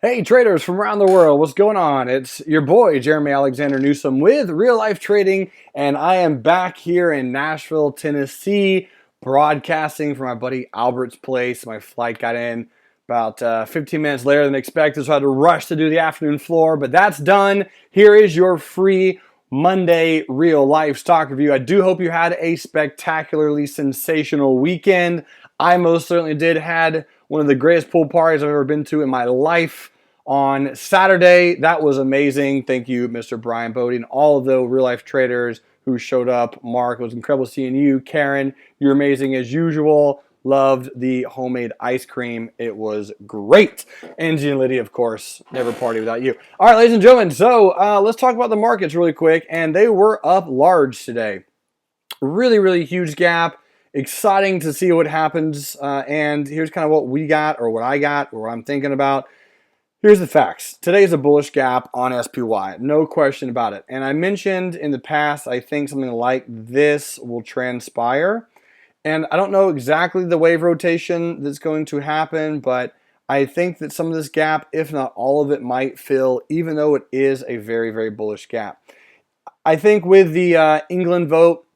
Hey traders from around the world, what's going on? It's your boy Jeremy Alexander Newsom with Real Life Trading, and I am back here in Nashville, Tennessee, broadcasting from my buddy Albert's place. My flight got in about 15 minutes later than expected, so I had to rush to do the afternoon floor, but that's done. Here is your free Monday real life stock review. I do hope you had a spectacularly sensational weekend. I most certainly did. Had one of the greatest pool parties I've ever been to in my life on Saturday. That was amazing. Thank you, Mr. Brian Bodie, and all of the real life traders who showed up. Mark, it was incredible seeing you. Karen, you're amazing as usual. Loved the homemade ice cream. It was great. Angie and Lydia, of course, never party without you. All right, ladies and gentlemen, so let's talk about the markets really quick. And they were up large today. Really huge gap. Exciting to see what happens. And here's kind of what we got, or what I got, or what I'm thinking about. Here's the facts. Today is a bullish gap on SPY. No question about it. And I mentioned in the past, I think something like this will transpire. And I don't know exactly the wave rotation that's going to happen, but I think that some of this gap, if not all of it, might fill, even though it is a very bullish gap. I think with the England vote,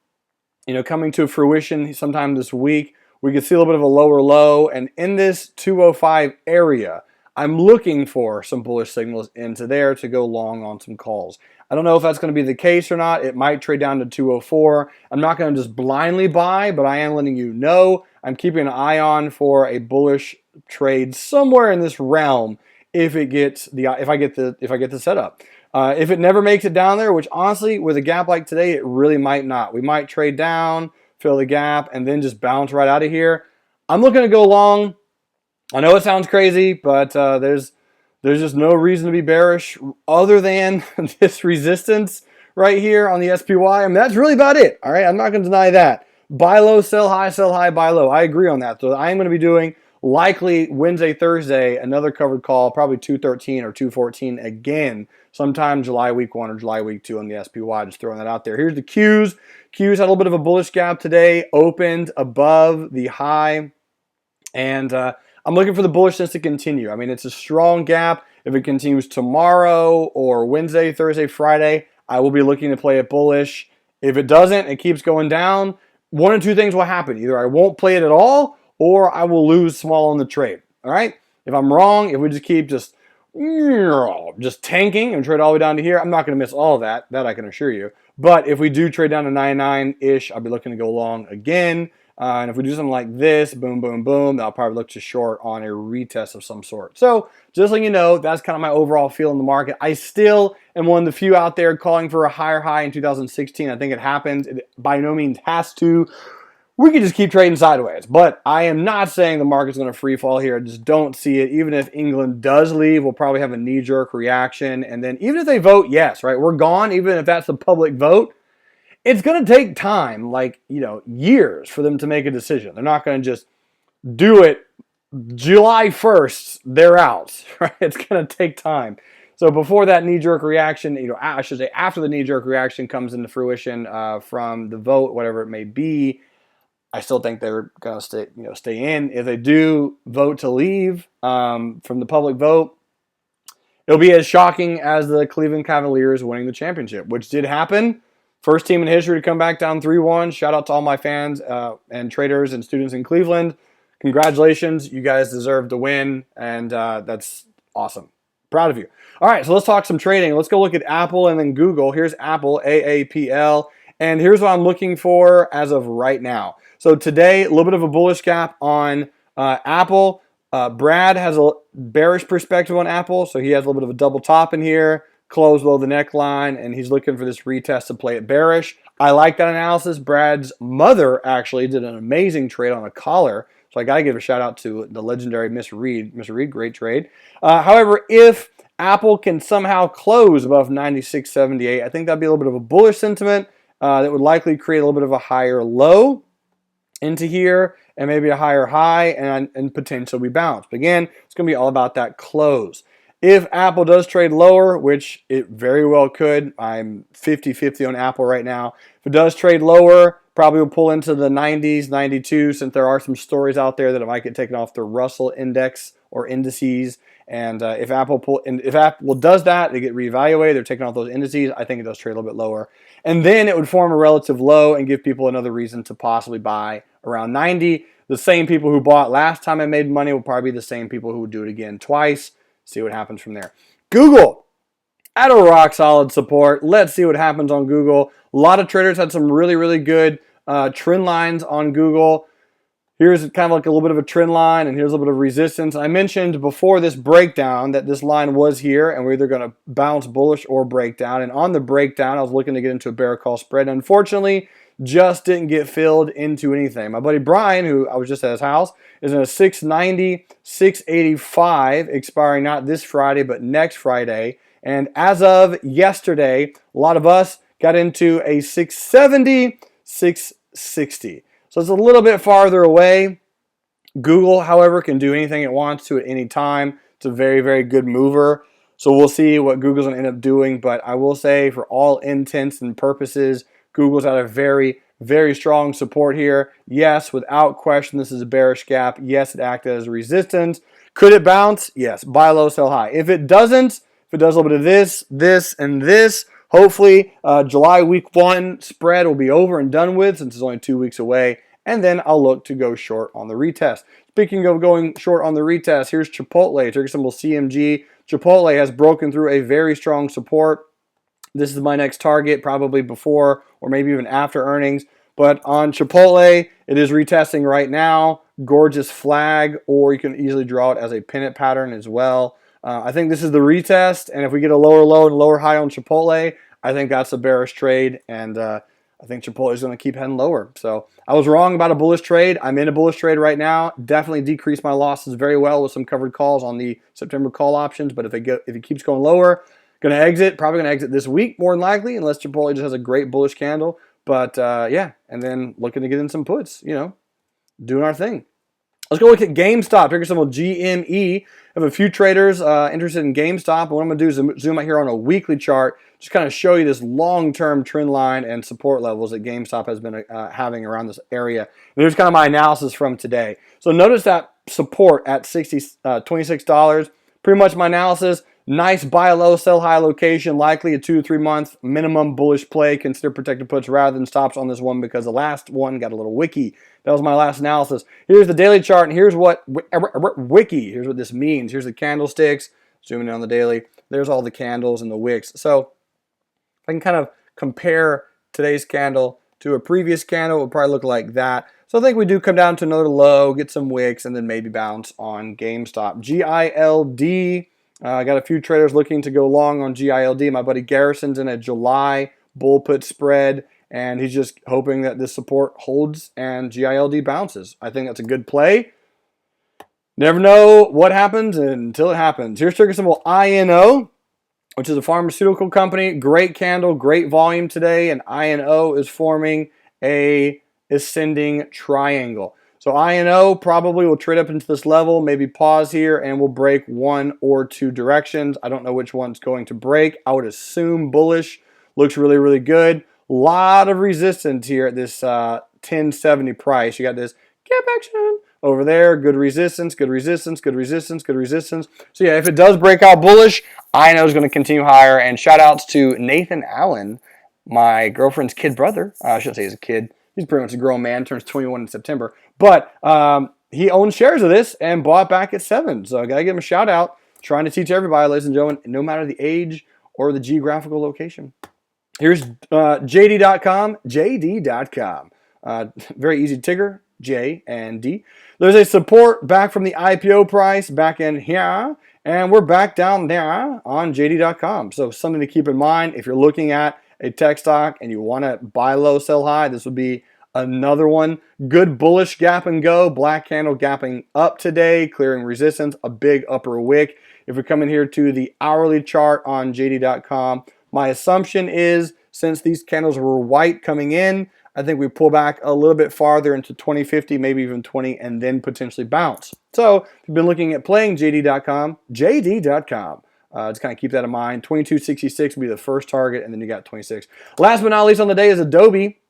coming to fruition sometime this week, we could see a little bit of a lower low. And in this 205 area, I'm looking for some bullish signals into there to go long on some calls. I don't know if that's going to be the case or not. It might trade down to 204. I'm not going to just blindly buy, but I am letting you know I'm keeping an eye on for a bullish trade somewhere in this realm if I get the setup. If it never makes it down there, which honestly, with a gap like today, it really might not. We might trade down, fill the gap, and then just bounce right out of here. I'm looking to go long. I know it sounds crazy, but there's just no reason to be bearish other than this resistance right here on the SPY. I mean, that's really about it. All right, I'm not going to deny that. Buy low, sell high, buy low. I agree on that. So I am going to be doing likely Wednesday, Thursday, another covered call, probably 213 or 214 again, sometime July week 1 or July week 2 on the SPY. Just throwing that out there. Here's the Qs. Qs had a little bit of a bullish gap today, opened above the high, and I'm looking for the bullishness to continue. I mean, it's a strong gap. If it continues tomorrow or Wednesday, Thursday, Friday, I will be looking to play it bullish. If it doesn't, it keeps going down, one of two things will happen. Either I won't play it at all, or I will lose small on the trade. All right? If I'm wrong, if we just keep just tanking and trade all the way down to here, I'm not going to miss all of that. That I can assure you. But if we do trade down to 99-ish, I'll be looking to go long again. And if we do something like this, boom, I'll probably look to short on a retest of some sort. So just letting you know, that's kind of my overall feel in the market. I still am one of the few out there calling for a higher high in 2016. I think it happens. It by no means has to. We could just keep trading sideways. But I am not saying the market's going to free fall here. I just don't see it. Even if England does leave, we'll probably have a knee-jerk reaction. And then even if they vote yes, right, we're gone, even if that's the public vote, it's going to take time, years for them to make a decision. They're not going to just do it July 1st, they're out, right? It's going to take time. So before that knee-jerk reaction, I should say after the knee-jerk reaction comes into fruition from the vote, whatever it may be, I still think they're going to stay in. If they do vote to leave from the public vote, it'll be as shocking as the Cleveland Cavaliers winning the championship, which did happen. First team in history to come back down 3-1. Shout out to all my fans and traders and students in Cleveland. Congratulations. You guys deserve to win, and that's awesome. Proud of you. All right, so let's talk some trading. Let's go look at Apple and then Google. Here's Apple, AAPL, and here's what I'm looking for as of right now. So today, a little bit of a bullish gap on Apple. Brad has a bearish perspective on Apple, so he has a little bit of a double top in here. Close below the neckline, and he's looking for this retest to play it bearish. I like that analysis. Brad's mother actually did an amazing trade on a collar, so I got to give a shout out to the legendary Miss Reed. Miss Reed, great trade. However, if Apple can somehow close above 96.78, I think that'd be a little bit of a bullish sentiment that would likely create a little bit of a higher low into here and maybe a higher high and potential rebounds. But again, it's going to be all about that close. If Apple does trade lower, which it very well could, I'm 50-50 on Apple right now. If it does trade lower, probably will pull into the 90s, 92, since there are some stories out there that it might get taken off the Russell index or indices, And if Apple does that, they get reevaluated. They're taking off those indices. I think it does trade a little bit lower, and then it would form a relative low and give people another reason to possibly buy around 90. The same people who bought last time I made money will probably be the same people who would do it again twice. See what happens from there. Google at a rock solid support. Let's see what happens on Google. A lot of traders had some really, really good trend lines on Google. Here's kind of like a little bit of a trend line, and here's a little bit of resistance. I mentioned before this breakdown that this line was here, and we're either going to bounce bullish or break down. And on the breakdown, I was looking to get into a bear call spread. Unfortunately, just didn't get filled into anything. My buddy Brian, who I was just at his house, is in a 690, 685, expiring not this Friday, but next Friday. And as of yesterday, a lot of us got into a 670, 660. So it's a little bit farther away. Google, however, can do anything it wants to at any time. It's a very, very good mover. So we'll see what Google's going to end up doing. But I will say, for all intents and purposes, Google's at a very, very strong support here. Yes, without question, this is a bearish gap. Yes, it acted as a resistance. Could it bounce? Yes. Buy low, sell high. If it doesn't, if it does a little bit of this, this, and this, hopefully July week 1 spread will be over and done with, since it's only 2 weeks away. And then I'll look to go short on the retest. Speaking of going short on the retest, here's Chipotle, ticker symbol CMG. Chipotle has broken through a very strong support. This is my next target, probably before or maybe even after earnings. But on Chipotle, it is retesting right now. Gorgeous flag, or you can easily draw it as a pennant pattern as well. I think this is the retest, and if we get a lower low and lower high on Chipotle, I think that's a bearish trade, and I think Chipotle is going to keep heading lower. So I was wrong about a bullish trade. I'm in a bullish trade right now. Definitely decreased my losses very well with some covered calls on the September call options. But if it keeps going lower, going to exit. Probably going to exit this week more than likely, unless Chipotle just has a great bullish candle. But yeah, and then looking to get in some puts. Doing our thing. Let's go look at GameStop. Ticker symbol GME. I have a few traders interested in GameStop. And what I'm going to do is zoom out here on a weekly chart, just kind of show you this long-term trend line and support levels that GameStop has been having around this area. And here's kind of my analysis from today. So notice that support at $26. Pretty much my analysis. Nice buy low, sell high location, likely a 2 to 3 month minimum bullish play. Consider protected puts rather than stops on this one because the last one got a little wicky. That was my last analysis. Here's the daily chart, and here's what wiki. Here's what this means. Here's the candlesticks. Zooming in on the daily. There's all the candles and the wicks. So if I can kind of compare today's candle to a previous candle, it would probably look like that. So I think we do come down to another low, get some wicks, and then maybe bounce on GameStop. GILD. I got a few traders looking to go long on GILD. My buddy Garrison's in a July bull put spread, and he's just hoping that this support holds and GILD bounces. I think that's a good play. Never know what happens until it happens. Here's ticker symbol INO, which is a pharmaceutical company. Great candle, great volume today, and INO is forming a ascending triangle. So INO probably will trade up into this level, maybe pause here, and will break one or two directions. I don't know which one's going to break. I would assume bullish. Looks really, really good. A lot of resistance here at this 1070 price. You got this gap action over there. Good resistance, good resistance, good resistance, good resistance. So yeah, if it does break out bullish, INO is going to continue higher. And shout outs to Nathan Allen, my girlfriend's kid brother. I shouldn't say he's a kid. He's pretty much a grown man, turns 21 in September. But he owns shares of this and bought back at 7. So I got to give him a shout out. Trying to teach everybody, ladies and gentlemen, no matter the age or the geographical location. Here's JD.com. JD.com. Very easy ticker, J and D. There's a support back from the IPO price back in here. And we're back down there on JD.com. So something to keep in mind if you're looking at a tech stock and you want to buy low, sell high, this would be another one. Good bullish gap and go. Black candle gapping up today, clearing resistance, a big upper wick. If we come in here to the hourly chart on JD.com, my assumption is since these candles were white coming in, I think we pull back a little bit farther into 2050, maybe even 20, and then potentially bounce. So if you've been looking at playing JD.com, JD.com. Just kind of keep that in mind. 2266 will be the first target, and then you got 26. Last but not least on the day is Adobe.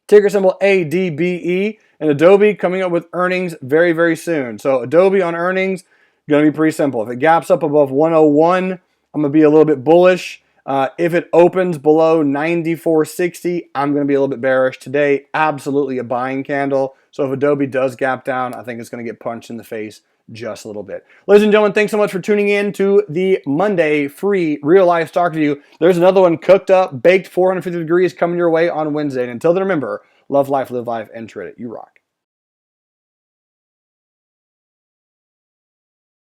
Ticker symbol ADBE. And Adobe coming up with earnings very, very soon. So Adobe on earnings, Going to be pretty simple. If it gaps up above 101, I'm going to be a little bit bullish. If it opens below 94.60, I'm going to be a little bit bearish. Today, absolutely a buying candle. So if Adobe does gap down, I think it's going to get punched in the face just a little bit. Ladies and gentlemen, thanks so much for tuning in to the Monday free real life stock review. There's another one cooked up, baked 450 degrees coming your way on Wednesday. And until then, remember, love life, live life, and trade it. You rock.